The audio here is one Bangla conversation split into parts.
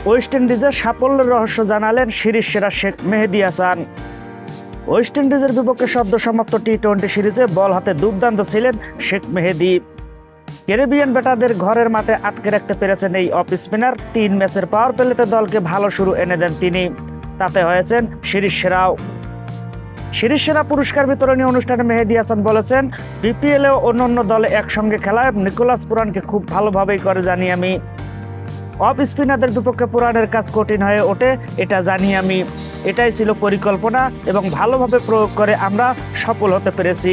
ওয়েস্ট ইন্ডিজের সাফল্যের রহস্য জানালেন সিরিজ সেরা শেখ মেহেদী হাসান। ওয়েস্ট ইন্ডিজের বিপক্ষে সদ্য সমাপ্ত টি-20 সিরিজে বল হাতে দুর্দান্ত ছিলেন শেখ মেহেদী। ক্যারিবিয়ান ব্যাটারদের ঘরের মাঠে আটকে রাখতে পেরেছেন এই অফ স্পিনার। 3 ম্যাচের পাওয়ার প্লেতে দলকে ভালো শুরু এনে দেন তিনি, তাতে হয়েছেন সিরিজ সেরাও। সিরিজ সেরা পুরস্কার বিতরণী অনুষ্ঠানে মেহেদী হাসান বলেছেন, বিপিএলেও অন্য দলে একসঙ্গে খেলায় নিকোলাস পুরানকে খুব ভালোভাবেই করে জানি আমি। অফ স্পিনারদের বিপক্ষে পুরানের কাজ কঠিন হয়ে ওঠে, এটা জানি আমি। এটাই ছিল পরিকল্পনা এবং ভালোভাবে প্রয়োগ করে আমরা সফল হতে পেরেছি।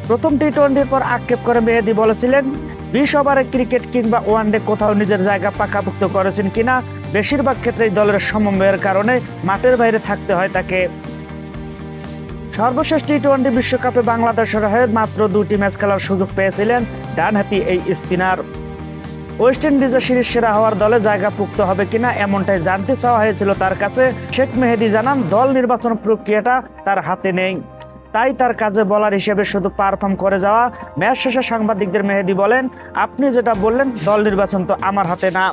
প্রথম টি-20 পর আক্ষেপ করে মেহেদী বলেছিলেন, 20 ওভারে ক্রিকেট কিংবা ওয়ানডে কোথাও নিজের জায়গা পাকাপোক্ত করেছেন কিনা। বেশিরভাগ ক্ষেত্রেই দলের সমন্বয়ের কারণে মাঠের বাইরে থাকতে হয় তাকে। সর্বশেষ টি-20 বিশ্বকাপে বাংলাদেশের হয়ে মাত্র 2টি ম্যাচ খেলার সুযোগ পেয়েছিলেন ডানহাতি এই স্পিনার। ওয়েস্ট ইন্ডিজের সিরিজ সেরা হওয়ার দলে জায়গা পুক্ত হবে কিনা এমনটাই জানতে চাওয়া হয়েছিল তার কাছে। শেখ মেহেদী জানান, দল নির্বাচন প্রক্রিয়াটা তার হাতে নেই, তাই তার কাজে বলার হিসেবে শুধু পারফর্ম করে যাওয়া। ম্যাচ শেষে সাংবাদিকদের মেহেদী বলেন, আপনি যেটা বললেন দল নির্বাচন তো আমার হাতে না,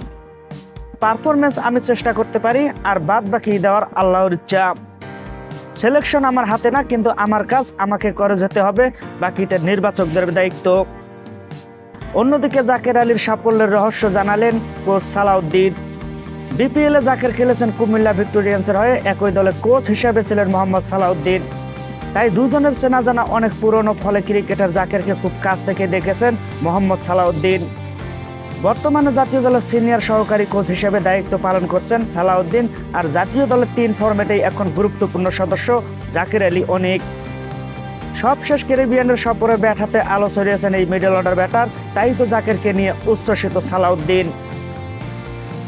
পারফরমেন্স আমি চেষ্টা করতে পারি আর বাদ বাকি দেওয়ার আল্লাহর ইচ্ছা। সিলেকশন আমার হাতে না, কিন্তু আমার কাজ আমাকে করে যেতে হবে, বাকিটা নির্বাচকদের দায়িত্ব। অন্যদিকে জাকের আলীর সাফল্যের রহস্য জানালেন কোচ সালাউদ্দিন। বিপিএলে জাকের খেলেছেন কুমিল্লা ভিক্টোরিয়ান্সের হয়ে, একই দলে কোচ হিসেবে ছিলেন মোহাম্মদ সালাউদ্দিন। তাই দুজনের চেনা জানা অনেক পুরনো, ফলে ক্রিকেটার জাকেরকে খুব কাছ থেকে দেখেছেন মোহাম্মদ সালাউদ্দিন। বর্তমানে জাতীয় দলের সিনিয়র সহকারী কোচ হিসেবে দায়িত্ব পালন করছেন সালাউদ্দিন। আর জাতীয় দলের 3 ফরম্যাটেই এখন গুরুত্বপূর্ণ সদস্য জাকের আলী অনেক। সবশেষ ক্যারিবিয়ানের সফরে ব্যাট হাতে আলো ছড়িয়েছেন এই মিডল অর্ডার ব্যাটার, তাই তো জাকেরকে নিয়ে উচ্ছ্বসিত সালাউদ্দিন।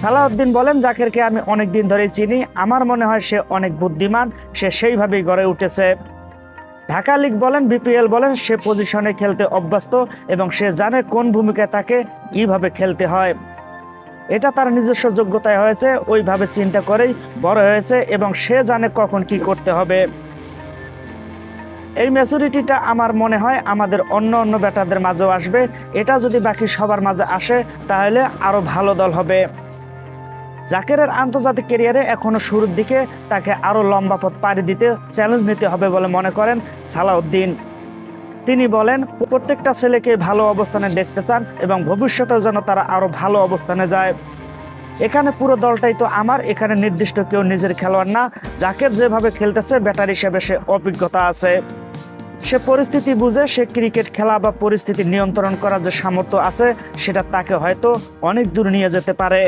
সালাউদ্দিন বলেন, জাকেরকে আমি অনেক দিন ধরেই চিনি, আমার মনে হয় সে অনেক বুদ্ধিমান, সে সেইভাবেই গড়ে উঠেছে। ঢাকা লিগ বলেন, বিপিএল বলেন, সে পজিশনে খেলতে অভ্যস্ত এবং সে জানে কোন ভূমিকায় তাকে কিভাবে খেলতে হয়। এটা তার নিজস্ব যোগ্যতায় হয়েছে, ওইভাবে চিন্তা করেই বড় হয়েছে এবং সে জানে কখন কি করতে হবে। এই ম্যাচুরিটিটা আমার মনে হয় আমাদের অন্য ব্যাটারদের মাঝেও আসবে। এটা যদি বাকি সবার মাঝে আসে তাহলে আরো ভালো দল হবে। জাকেরের আন্তর্জাতিক ক্যারিয়ারে এখনো শুরুর দিকে, তাকে আরো লম্বা পথ পাড়ি দিতে চ্যালেঞ্জ নিতে হবে বলে মনে করেন সালাউদ্দিন। তিনি বলেন, প্রত্যেকটা ছেলেকে ভালো অবস্থানে দেখতে চান এবং ভবিষ্যতেও যেন তারা আরো ভালো অবস্থানে যায়। এখানে পুরো দলটাই তো আমার, এখানে নির্দিষ্ট কেউ নিজের খেলোয়াড় না। জাকের যেভাবে খেলতেছে ব্যাটার হিসেবে সে অভিজ্ঞতা আছে, সে পরিস্থিতি বুঝে, সে ক্রিকেট খেলা বা পরিস্থিতি নিয়ন্ত্রণ করার যে সামর্থ্য আছে সেটা তাকে হয়তো অনেক দূর নিয়ে যেতে পারে।